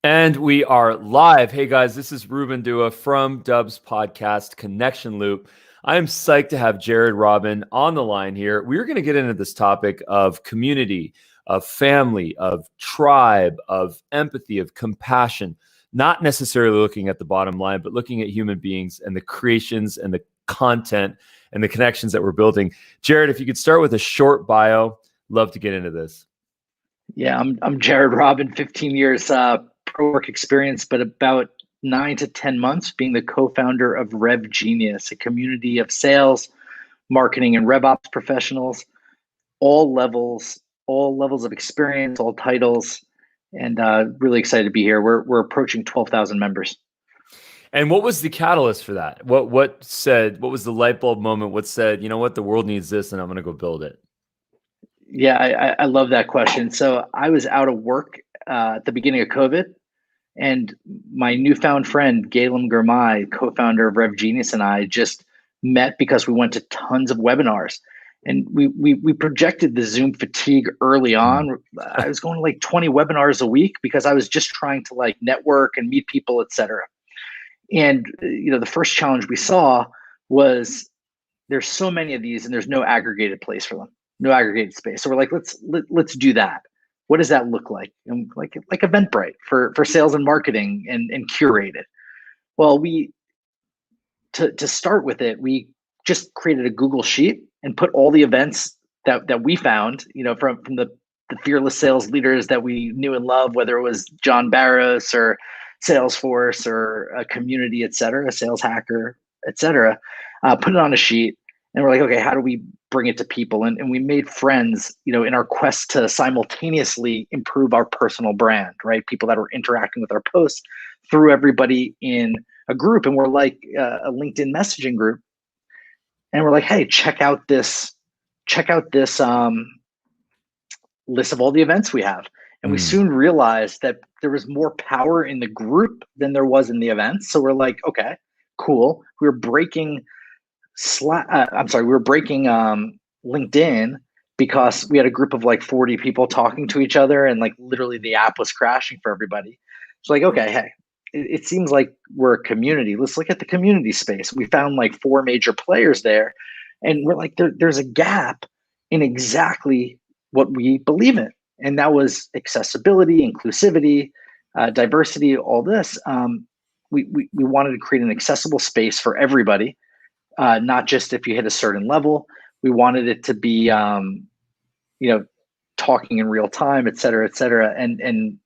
And we are live. Hey guys, this is Ruben Dua from Dubs Podcast Connection Loop. I am psyched to have Jared Robin on the line here. We're going to get into this topic of community, of family, of tribe, of empathy, of compassion, not necessarily looking at the bottom line, but looking at human beings and the creations and the content and the connections that we're building. Jared, if you could start with a short bio, love to get into this. Yeah, I'm Jared Robin, 15 years pro work experience, but about 9 to 10 months being the co-founder of Rev Genius, a community of sales, marketing, and RevOps professionals, all levels of experience, all titles, and really excited to be here. We're approaching 12,000 members. And what was the catalyst for that? What was the light bulb moment? What said, you know what, the world needs this and I'm going to go build it? Yeah, I love that question. So I was out of work at the beginning of COVID, and my newfound friend, Galen Gurmai, co-founder of Rev Genius, and I just met because we went to tons of webinars. And we projected the Zoom fatigue early on. I was going to like 20 webinars a week because I was just trying to like network and meet people, et cetera. And the first challenge we saw was there's so many of these and there's no aggregated place for them, no aggregated space. So we're like, let's do that. What does that look like? And like Eventbrite for sales and marketing and curated. Well, to start with it, we just created a Google Sheet and put all the events that we found, from the fearless sales leaders that we knew and loved, whether it was John Barros or Salesforce or a community, et cetera, a sales hacker, et cetera, put it on a sheet. And we're like, okay, how do we bring it to people? And we made friends, in our quest to simultaneously improve our personal brand, right? People that were interacting with our posts through everybody in a group. And we're like a LinkedIn messaging group. And we're like, hey, check out this list of all the events we have. And we soon realized that there was more power in the group than there was in the events. So we're like, okay, cool. We were breaking LinkedIn because we had a group of like 40 people talking to each other and like literally the app was crashing for everybody. It's like, okay, hey, it seems like we're a community. Let's look at the community space. We found like 4 major players there, and we're like, there's a gap in exactly what we believe in. And that was accessibility, inclusivity, diversity, all this. We wanted to create an accessible space for everybody. Not just if you hit a certain level. We wanted it to be, talking in real time, et cetera, et cetera. And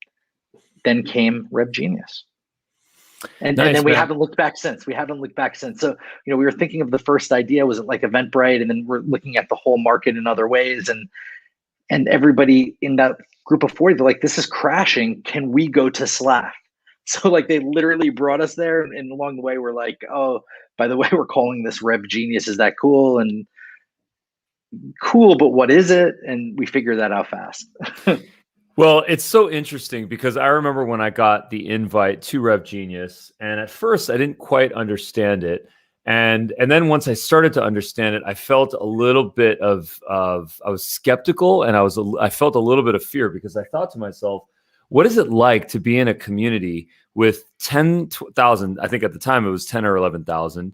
then came Rev Genius. And then we haven't looked back since. So, we were thinking of the first idea, was it like Eventbrite? And then we're looking at the whole market in other ways. And everybody in that group of 40, they're like, this is crashing. Can we go to Slack? So like they literally brought us there. And along the way, we're like, oh, by the way, we're calling this Rev Genius. Is that cool? And cool, but what is it? And we figured that out fast. Well, it's so interesting because I remember when I got the invite to Rev Genius, and at first I didn't quite understand it. And then once I started to understand it, I felt a little bit of I was skeptical, and I felt a little bit of fear because I thought to myself, what is it like to be in a community with 10,000? I think at the time it was 10 or 11,000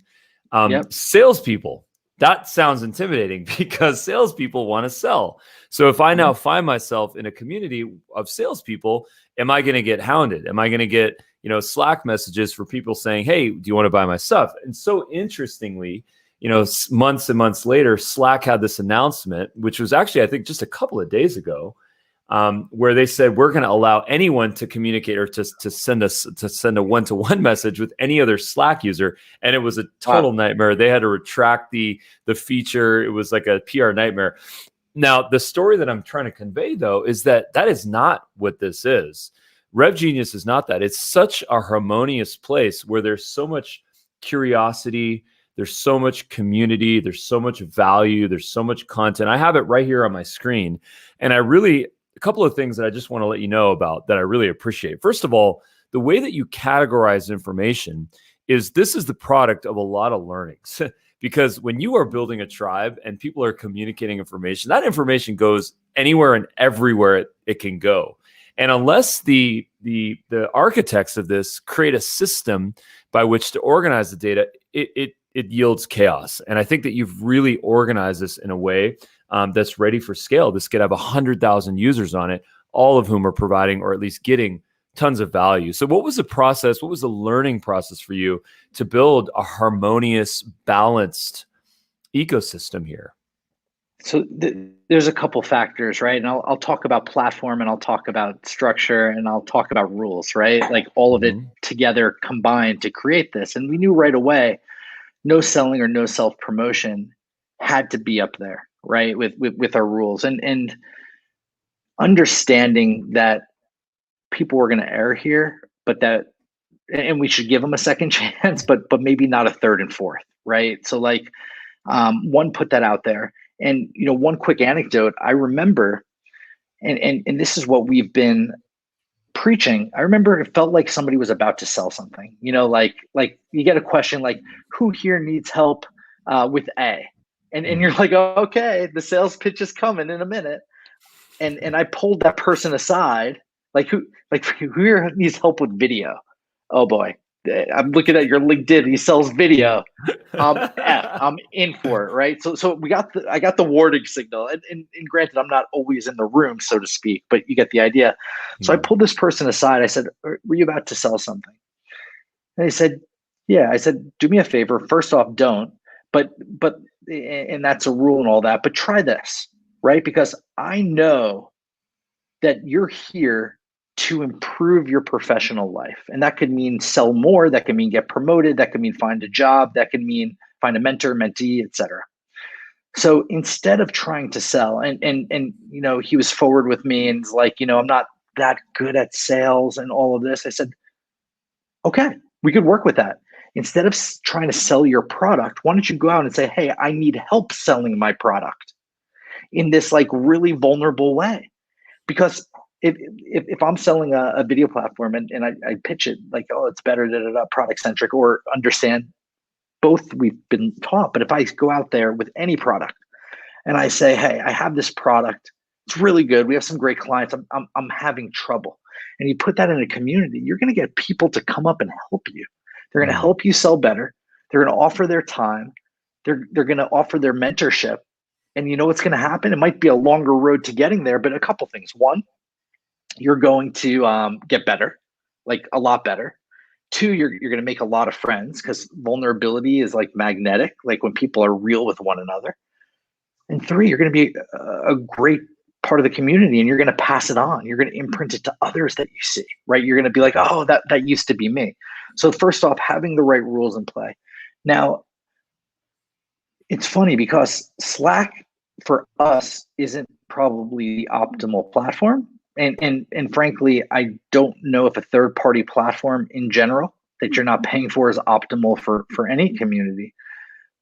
salespeople. That sounds intimidating because salespeople want to sell. So if I now find myself in a community of salespeople, am I going to get hounded? Am I going to get Slack messages for people saying, hey, do you want to buy my stuff? And so interestingly, months and months later, Slack had this announcement, which was actually, I think, just a couple of days ago, where they said we're going to allow anyone to communicate or to send a one-to-one message with any other Slack user, and it was a total nightmare. They had to retract the feature. It was like a PR nightmare. Now, the story that I'm trying to convey, though, is that is not what this is. Rev Genius is not that. It's such a harmonious place where there's so much curiosity, there's so much community, there's so much value, there's so much content. I have it right here on my screen, and a couple of things that I just want to let you know about that I really appreciate. First of all, the way that you categorize information is the product of a lot of learnings. Because when you are building a tribe and people are communicating information, that information goes anywhere and everywhere it can go. And unless the architects of this create a system by which to organize the data, it yields chaos. And I think that you've really organized this in a way that's ready for scale. This could have 100,000 users on it, all of whom are providing or at least getting tons of value. So what was the process? What was the learning process for you to build a harmonious, balanced ecosystem here? So there's a couple factors, right? And I'll talk about platform, and I'll talk about structure, and I'll talk about rules, right? Like all of it together combined to create this. And we knew right away, no selling or no self promotion had to be up there, right? With our rules, and understanding that people were going to err here, but that, and we should give them a second chance, but maybe not a third and fourth, right? So like, one, put that out there. And one quick anecdote I remember, and this is what we've been preaching. I remember it felt like somebody was about to sell something. Like you get a question like, "Who here needs help with A?" And you're like, oh, "Okay, the sales pitch is coming in a minute." And I pulled that person aside, who here needs help with video? Oh boy. I'm looking at your LinkedIn. He sells video. I'm in for it, right? So I got the warning signal, and granted, I'm not always in the room, so to speak, but you get the idea. So I pulled this person aside. I said, "Were you about to sell something?" And he said, "Yeah." I said, "Do me a favor. First off, don't. But and that's a rule and all that. But try this, right? Because I know that you're here to improve your professional life. And that could mean sell more, that could mean get promoted, that could mean find a job, that could mean find a mentor, mentee, etc. So instead of trying to sell, and he was forward with me and was like, I'm not that good at sales and all of this. I said, okay, we could work with that. Instead of trying to sell your product, why don't you go out and say, "Hey, I need help selling my product," in this like really vulnerable way. Because if I'm selling a video platform and I pitch it like, "Oh, it's better, product centric," or understand both we've been taught. But if I go out there with any product and I say, "Hey, I have this product, it's really good. We have some great clients. I'm having trouble," and you put that in a community, you're going to get people to come up and help you. They're going to help you sell better. They're going to offer their time. They're going to offer their mentorship. And you know what's going to happen? It might be a longer road to getting there, but a couple things. One, you're going to get better, like a lot better. Two, you're going to make a lot of friends, because vulnerability is like magnetic, like when people are real with one another. And three, you're going to be a great part of the community, and you're going to pass it on. You're going to imprint it to others that you see, right? You're going to be like, "Oh, that used to be me." So first off, having the right rules in play. Now, it's funny because Slack for us isn't probably the optimal platform. And frankly, I don't know if a third-party platform in general that you're not paying for is optimal for any community.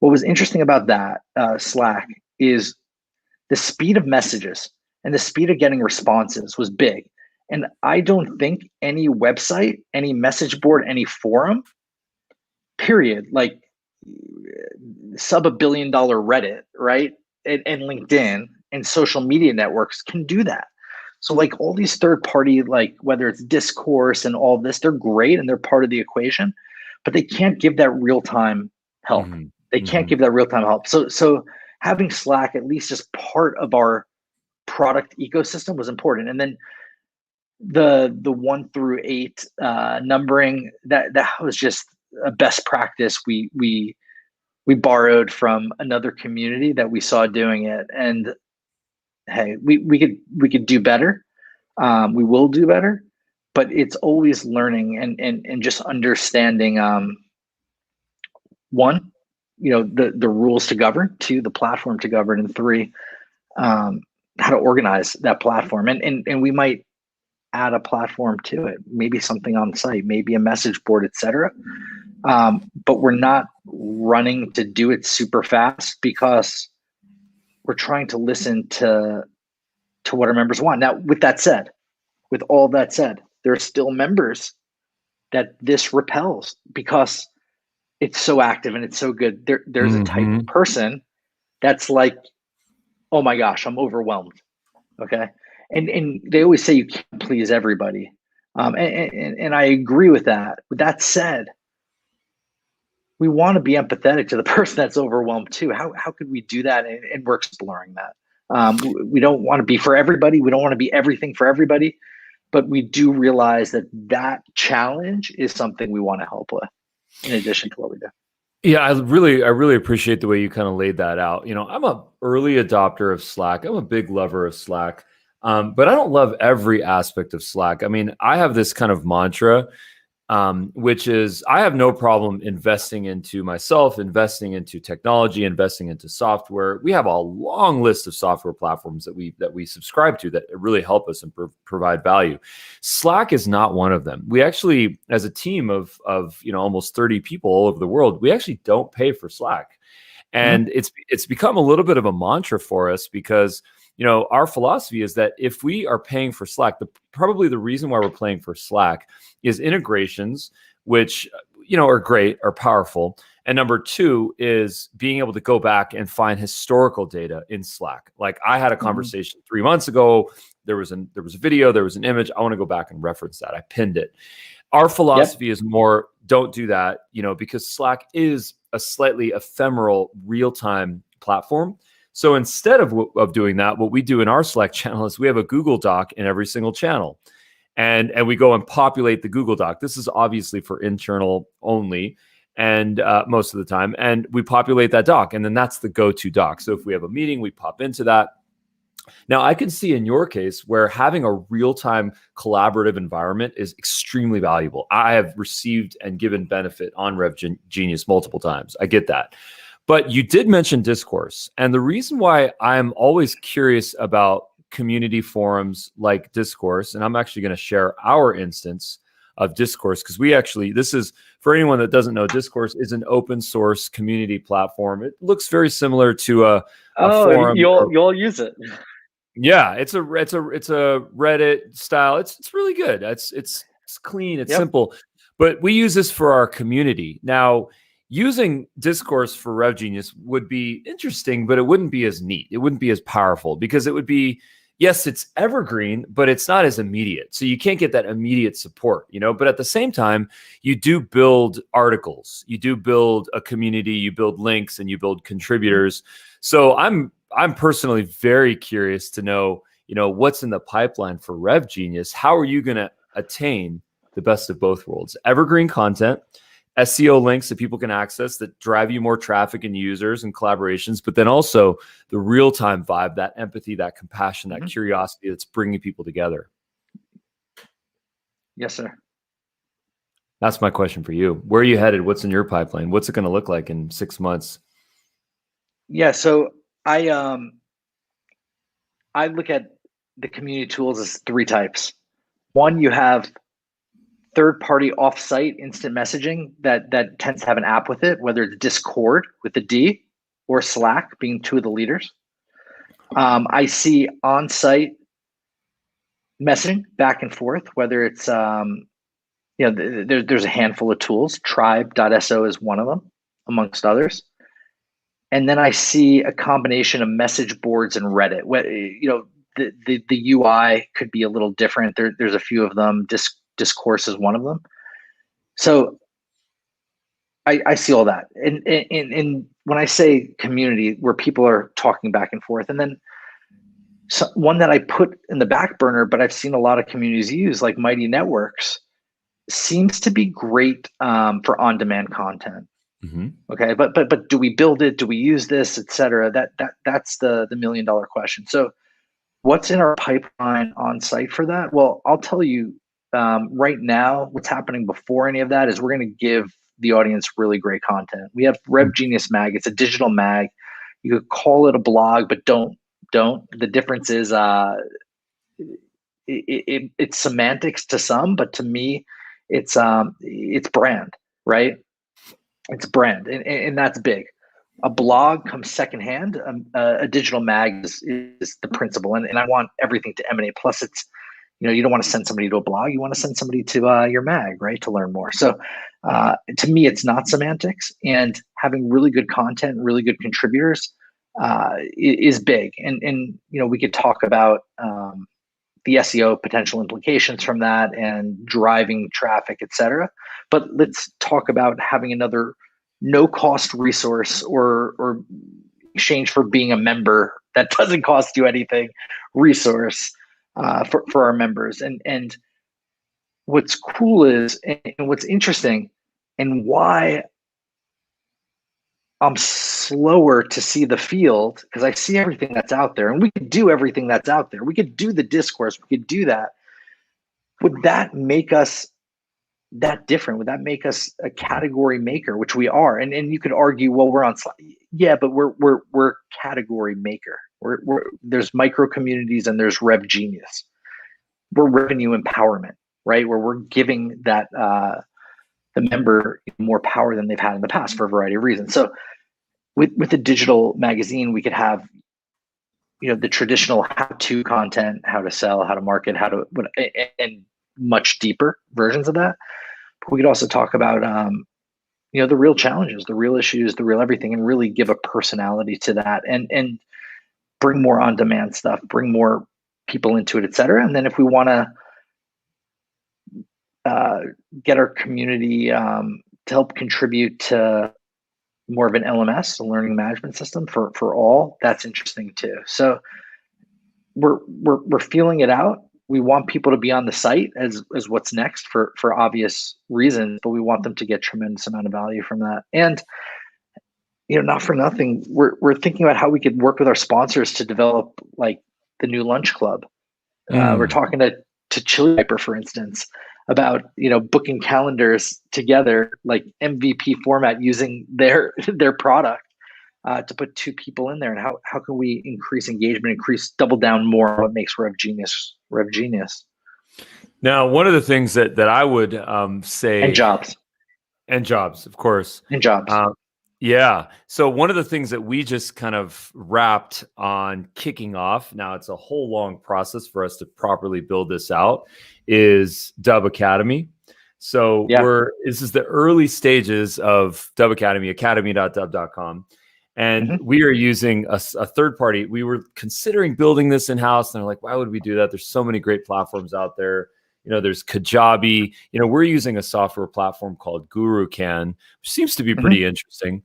What was interesting about that Slack is the speed of messages and the speed of getting responses was big. And I don't think any website, any message board, any forum, period, like sub $1 billion Reddit, right? And LinkedIn and social media networks can do that. So like all these third party, like whether it's Discourse and all this, they're great and they're part of the equation, but they can't give that real time help. They can't give that real time help. So having Slack at least as part of our product ecosystem was important. And then the 1 through 8 numbering, that was just a best practice we borrowed from another community that we saw doing it. And hey, we could do better. We will do better, but it's always learning and just understanding one, the rules to govern, two, the platform to govern, and three, how to organize that platform. And we might add a platform to it, maybe something on site, maybe a message board, etc. But we're not running to do it super fast because we're trying to listen to what our members want. Now, with all that said, there are still members that this repels because it's so active and it's so good. There's a type of person that's like, "Oh my gosh, I'm overwhelmed." Okay. and they always say you can't please everybody. And I agree with that. With that said, we want to be empathetic to the person that's overwhelmed too. How could we do that? And we're exploring that. We don't want to be for everybody. We don't want to be everything for everybody, but we do realize that that challenge is something we want to help with in addition to what we do. Yeah, I really appreciate the way you kind of laid that out. You know, I'm a early adopter of Slack. I'm a big lover of Slack, but I don't love every aspect of Slack. I mean, I have this kind of mantra, which is I have no problem investing into myself, investing into technology, investing into software. We have a long list of software platforms that we subscribe to that really help us and provide value. Slack is not one of them. We actually, as a team of almost 30 people all over the world, we actually don't pay for Slack, and it's become a little bit of a mantra for us because our philosophy is that if we are paying for Slack, probably the reason why we're paying for Slack is integrations, which, are great, are powerful. And number two is being able to go back and find historical data in Slack. Like I had a conversation 3 months ago. There was a video, there was an image. I want to go back and reference that. I pinned it. Our philosophy is more, don't do that, because Slack is a slightly ephemeral real-time platform. So instead of doing that, what we do in our Slack channel is we have a Google Doc in every single channel. And we go and populate the Google Doc. This is obviously for internal only, and most of the time. And we populate that doc, and then that's the go-to doc. So if we have a meeting, we pop into that. Now, I can see in your case where having a real-time collaborative environment is extremely valuable. I have received and given benefit on RevGenius multiple times. I get that. But you did mention Discourse. And the reason why I'm always curious about community forums like Discourse, and I'm actually going to share our instance of Discourse, because this is, for anyone that doesn't know, Discourse is an open source community platform. It looks very similar to a forum. You'll use it. Yeah, it's a Reddit style. It's really good. It's clean. It's simple. But we use this for our community. Now, using Discourse for RevGenius would be interesting, but it wouldn't be as neat. It wouldn't be as powerful because it would be, yes, it's evergreen, but it's not as immediate. So you can't get that immediate support, but at the same time, you do build articles, you do build a community, you build links, and you build contributors. So I'm personally very curious to know, what's in the pipeline for RevGenius. How are you going to attain the best of both worlds? Evergreen content, SEO links that people can access that drive you more traffic and users and collaborations, but then also the real-time vibe, that empathy, that compassion, that curiosity that's bringing people together. Yes, sir. That's my question for you. Where are you headed? What's in your pipeline? What's it going to look like in 6 months? Yeah, so I look at the community tools as 3 types. One, you have third-party off-site instant messaging that tends to have an app with it, whether it's Discord with a D or Slack being 2 of the leaders. I see on-site messaging back and forth, whether it's there's a handful of tools. Tribe.so is one of them, amongst others. And then I see a combination of message boards and Reddit. The UI could be a little different. There's a few of them. Discourse is one of them. So I see all that. And when I say community, where people are talking back and forth, and then one that I put in the back burner, but I've seen a lot of communities use, like Mighty Networks, seems to be great for on-demand content. Okay, but do we build it? Do we use this, et cetera? That's the $1 million question. So what's in our pipeline on site for that? Well, I'll tell you. Right now, what's happening before any of that is we're going to give the audience really great content. We have RevGenius Mag. It's a digital mag. You could call it a blog, but don't. The difference is it's semantics to some, but to me, it's brand, right? It's brand, and that's big. A blog comes secondhand. A digital mag is the principle, and I want everything to emanate. Plus, it's you don't want to send somebody to a blog. You want to send somebody to your mag, right, to learn more. So to me, it's not semantics. And having really good content, really good contributors is big. And we could talk about the SEO potential implications from that and driving traffic, et cetera. But let's talk about having another no cost resource or exchange for being a member that doesn't cost you anything resource for our members. And what's cool is, and what's interesting, and why I'm slower to see the field, because I see everything that's out there, and we could do everything that's out there. We could do the discourse, we could do that. Would that make us that different? Would that make us a category maker, which we are? And you could argue, well, we're on, yeah, but we're category maker. There's micro communities and there's Rev Genius. We're revenue empowerment, right? Where we're giving that the member more power than they've had in the past for a variety of reasons. So with a digital magazine, we could have, the traditional how-to content, how to sell, how to market, and much deeper versions of that. But we could also talk about, the real challenges, the real issues, the real everything, and really give a personality to that, and bring more on-demand stuff, bring more people into it, et cetera. And then if we want to get our community to help contribute to more of an LMS, a learning management system for all, that's interesting too. So we're feeling it out. We want people to be on the site as what's next for obvious reasons, but we want them to get tremendous amount of value from that. And not for nothing, we're thinking about how we could work with our sponsors to develop like the new lunch club. We're talking to Chili Piper, for instance, about booking calendars together, like MVP format, using their product to put 2 people in there. And how can we increase engagement, double down more on what makes Rev Genius. Now, one of the things that I would say, and jobs, of course, and jobs. Yeah. So one of the things that we just kind of wrapped on kicking off, now it's a whole long process for us to properly build this out, is Dub Academy. So this is the early stages of Dub Academy, academy.dub.com. And we are using a third party. We were considering building this in-house, and they're like, why would we do that? There's so many great platforms out there. There's Kajabi. We're using a software platform called GuruCan, which seems to be pretty interesting.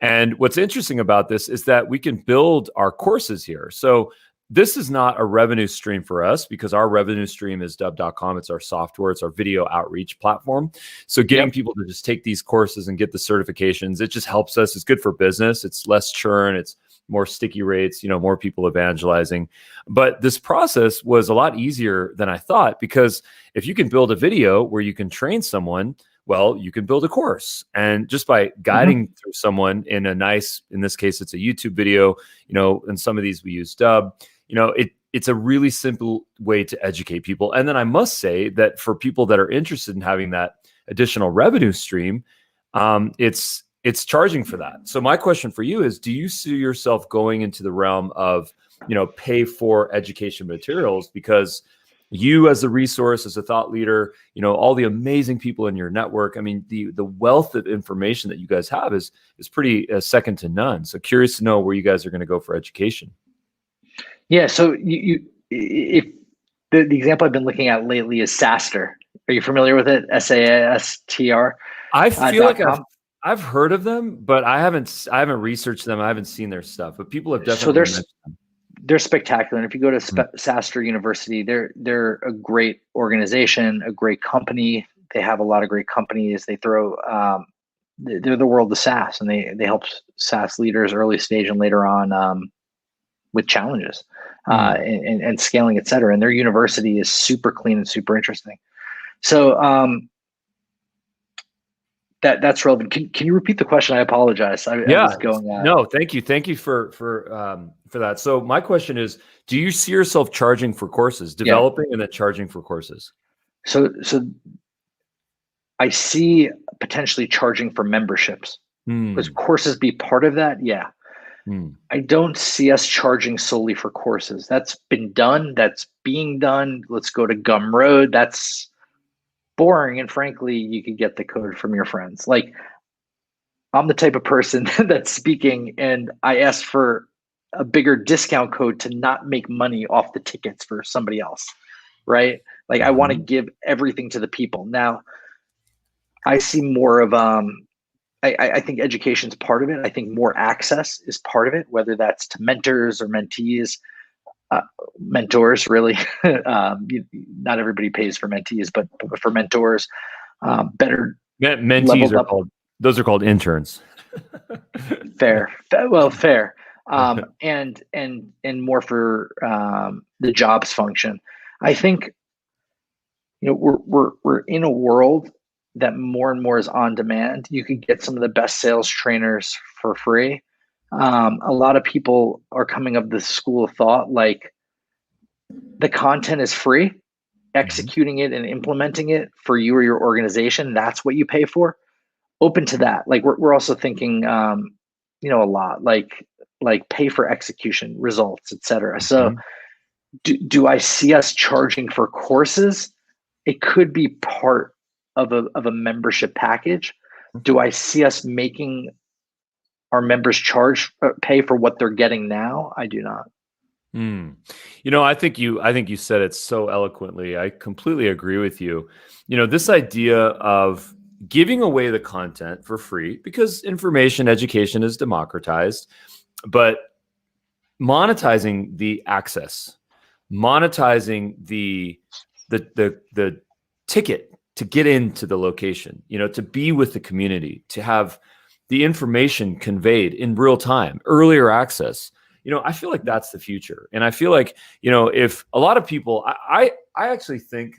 And what's interesting about this is that we can build our courses here. So this is not a revenue stream for us, because our revenue stream is dub.com. It's our software. It's our video outreach platform. So getting people to just take these courses and get the certifications, it just helps us. It's good for business. It's less churn. It's more sticky rates, more people evangelizing. But this process was a lot easier than I thought, because if you can build a video where you can train someone, well, you can build a course. And just by guiding through someone in this case, it's a YouTube video, and some of these we use Dub, it's a really simple way to educate people. And then I must say that for people that are interested in having that additional revenue stream, it's charging for that. So my question for you is, do you see yourself going into the realm of, pay for education materials? Because you, as a resource, as a thought leader, all the amazing people in your network, I mean, the wealth of information that you guys have is pretty second to none. So curious to know where you guys are going to go for education. Yeah. So if the example I've been looking at lately is SaaStr. Are you familiar with it? SaaStr. I feel like I've heard of them, but I haven't researched them. I haven't seen their stuff, but people have definitely mentioned them. They're spectacular. And if you go to SaaStr University, they're a great organization, a great company. They have a lot of great companies. They throw, they're the world of SaaS, and they help SaaS leaders early stage and later on with challenges and scaling, et cetera. And their university is super clean and super interesting. So that's relevant. Can you repeat the question? I apologize. I was going on. No, thank you. Thank you for that. So my question is, do you see yourself charging for courses, developing and then charging for courses? So I see potentially charging for memberships. Would courses be part of that? Yeah. I don't see us charging solely for courses. That's been done. That's being done. Let's go to Gumroad. That's boring. And frankly, you could get the code from your friends. Like, I'm the type of person that's speaking, and I ask for a bigger discount code to not make money off the tickets for somebody else. right? Like I want to give everything to the people. Now I see more of I think education's part of it. I think more access is part of it, whether that's to mentors or mentees, mentors really. Not everybody pays for mentees, but for mentors, better Mentees leveled are up. called, those are called interns. Fair. Well, fair. And more for the jobs function. I think, you know, we're in a world that more and more is on demand. You can get some of the best sales trainers for free. A lot of people are coming up this school of thought, like the content is free, executing it and implementing it for you or your organization, that's what you pay for. Open to that. Like we're also thinking, you know, a lot like pay for execution, results, etc. So do I see us charging for courses? It could be part of a membership package. Do I see us making our members pay for what they're getting now? I do not. You know, I think you said it so eloquently. I completely agree with you. You know, this idea of giving away the content for free because information education is democratized, but monetizing the access, monetizing the ticket to get into the location, you know, to be with the community, to have the information conveyed in real time, earlier access. You know, I feel like that's the future. And I feel like, you know, if a lot of people, I actually think,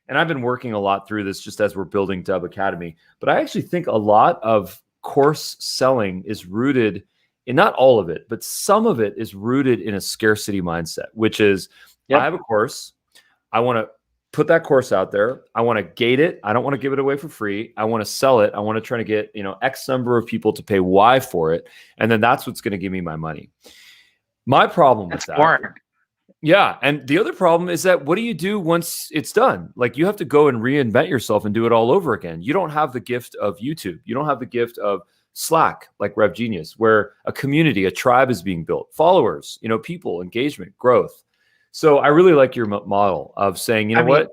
and I've been working a lot through this just as we're building Dub Academy, but I actually think a lot of course selling is rooted in, not all of it, but some of it is rooted in a scarcity mindset, which is, I have a course, I want to put that course out there, I want to gate it, I don't want to give it away for free, I want to sell it, I want to try to get, you know, X number of people to pay Y for it, and then that's what's going to give me my money. My problem with that. Boring. Yeah. And the other problem is that what do you do once it's done? Like you have to go and reinvent yourself and do it all over again. You don't have the gift of YouTube. You don't have the gift of Slack, like RevGenius, where a community, a tribe is being built, followers, you know, people, engagement, growth. So I really like your model of saying, you know what,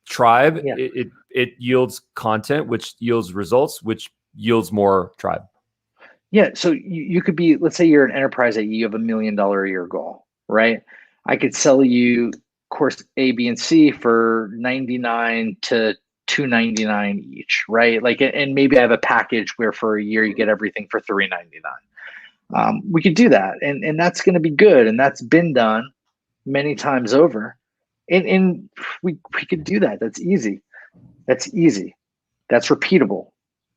tribe, it yields content, which yields results, which yields more tribe. Yeah. So you could be, let's say you're an enterprise that you have $1 million a year goal, right? I could sell you course A, B, and C for $99 to $299 each, right? Like, and maybe I have a package where for a year you get everything for $399. We could do that, and that's going to be good, and that's been done many times over, and we could do that. That's easy. That's easy. That's repeatable.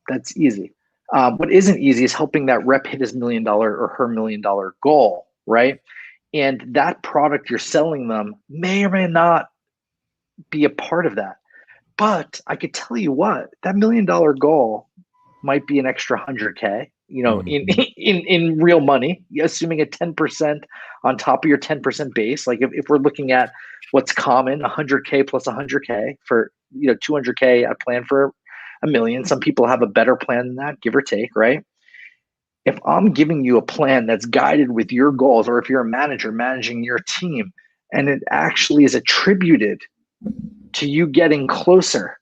That's easy. What isn't easy is helping that rep hit his $1 million or her $1 million goal, right? And that product you're selling them may or may not be a part of that. But I could tell you what, that $1 million goal might be an extra 100K, you know, in real money, assuming a 10% on top of your 10% base. Like if we're looking at what's common, 100K plus 100K for, you know, 200K, I plan for $1 million. Some people have a better plan than that, give or take, right? If I'm giving you a plan that's guided with your goals, or if you're a manager managing your team, and it actually is attributed to you getting closer,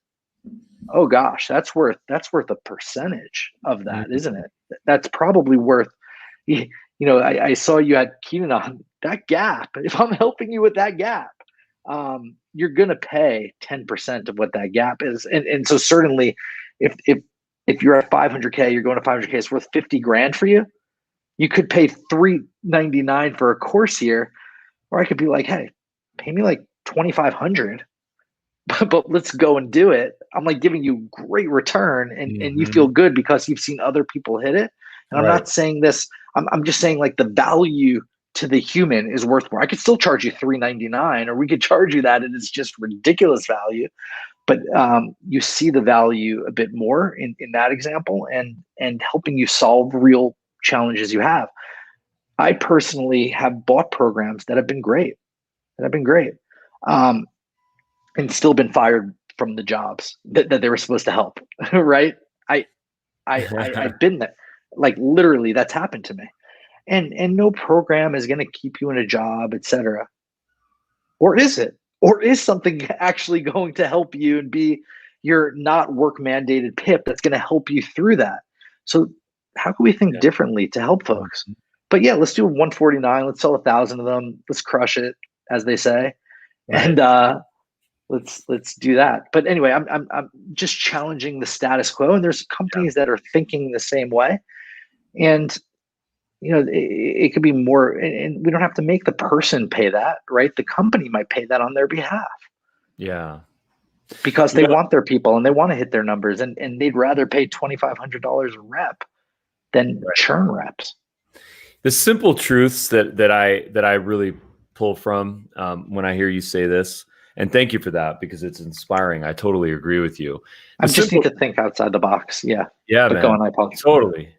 oh gosh, that's worth a percentage of that, isn't it? That's probably worth, you know, I saw you had Keenan on that gap. If I'm helping you with that gap, you're gonna pay 10% of what that gap is. And so certainly if you're at 500K, you're going to 500K, it's worth 50 grand for you. You could pay $399 for a course here, or I could be like, hey, pay me like 2,500, but let's go and do it. I'm like giving you great return, and you feel good because you've seen other people hit it. And I'm not saying this, I'm just saying like the value to the human is worth more. I could still charge you $399, or we could charge you that, and it's just ridiculous value. But you see the value a bit more in that example, and helping you solve real challenges you have. I personally have bought programs that have been great, and still been fired from the jobs that they were supposed to help. Right? I've been there, like literally that's happened to me, and no program is going to keep you in a job, etc. Or is it? Or is something actually going to help you and be your not work mandated PIP that's going to help you through that? So how can we think Yeah. differently to help folks? But yeah, let's do 149. Let's sell 1,000 of them. Let's crush it, as they say. Right. And let's do that. But anyway, I'm just challenging the status quo, and there's companies that are thinking the same way. And it could be more, and we don't have to make the person pay that, right? The company might pay that on their behalf Yeah. because You they know, want their people and they want to hit their numbers, and they'd rather pay $2,500 a rep than right. churn reps. The simple truths that I really pull from when I hear you say this, and thank you for that because it's inspiring. I totally agree with you. I just need to think outside the box. Yeah. Yeah, But man. go on, I apologize.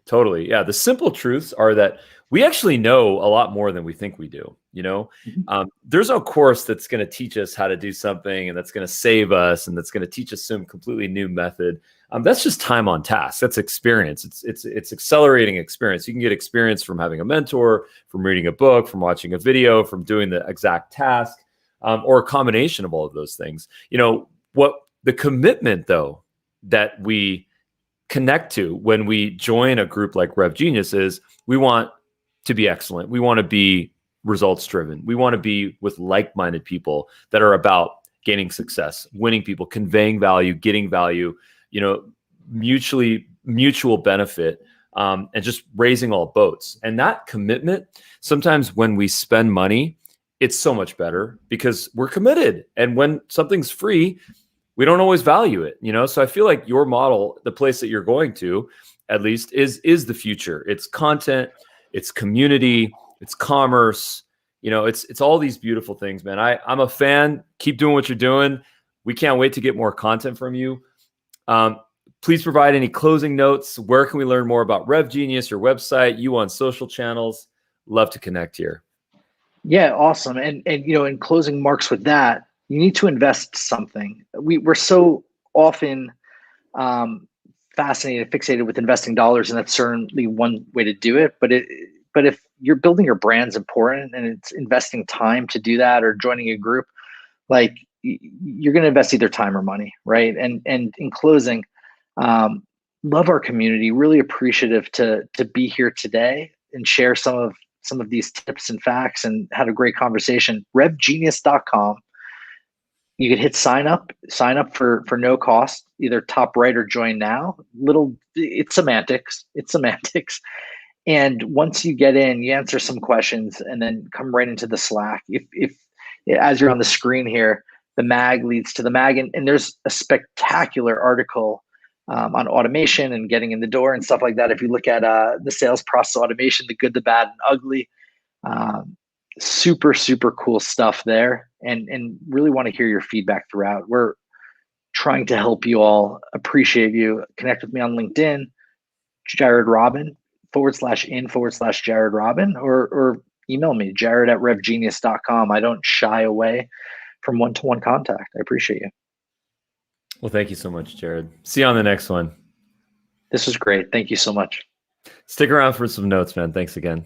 Totally. Yeah. The simple truths are that we actually know a lot more than we think we do. There's no course that's going to teach us how to do something and that's going to save us and that's going to teach us some completely new method. That's just time on task. That's experience. It's accelerating experience. You can get experience from having a mentor, from reading a book, from watching a video, from doing the exact task, or a combination of all of those things. What the commitment though that we connect to when we join a group like Rev Genius is we want to be excellent. We want to be results driven. We want to be with like-minded people that are about gaining success, winning people, conveying value, getting value, mutual benefit, and just raising all boats. And that commitment, sometimes when we spend money, it's so much better because we're committed. And when something's free, we don't always value it, So I feel like your model, the place that you're going to, at least, is the future. It's content, it's community, it's commerce. It's all these beautiful things, man. I'm a fan. Keep doing what you're doing. We can't wait to get more content from you. Please provide any closing notes. Where can we learn more about Rev Genius, your website, you on social channels? Love to connect here. Yeah, awesome. And in closing marks with that, you need to invest something. We're so often fascinated, fixated with investing dollars, and that's certainly one way to do it. But if you're building your brand's important, and it's investing time to do that, or joining a group, like you're going to invest either time or money, right? And in closing, love our community. Really appreciative to be here today and share some of these tips and facts, and had a great conversation. RevGenius.com. You can hit sign up for no cost, either top right or join now. It's semantics. And once you get in, you answer some questions and then come right into the Slack. If as you're on the screen here, the mag leads to the mag, and there's a spectacular article on automation and getting in the door and stuff like that. If you look at the sales process automation, the good, the bad, and ugly, super, super cool stuff there, and really want to hear your feedback throughout. We're trying to help you all. Appreciate you. Connect with me on LinkedIn, Jared Robin /in/Jared Robin, or email me, jared@revgenius.com. I don't shy away from one-to-one contact. I appreciate you. Well, thank you so much, Jared. See you on the next one. This was great. Thank you so much. Stick around for some notes, man. Thanks again.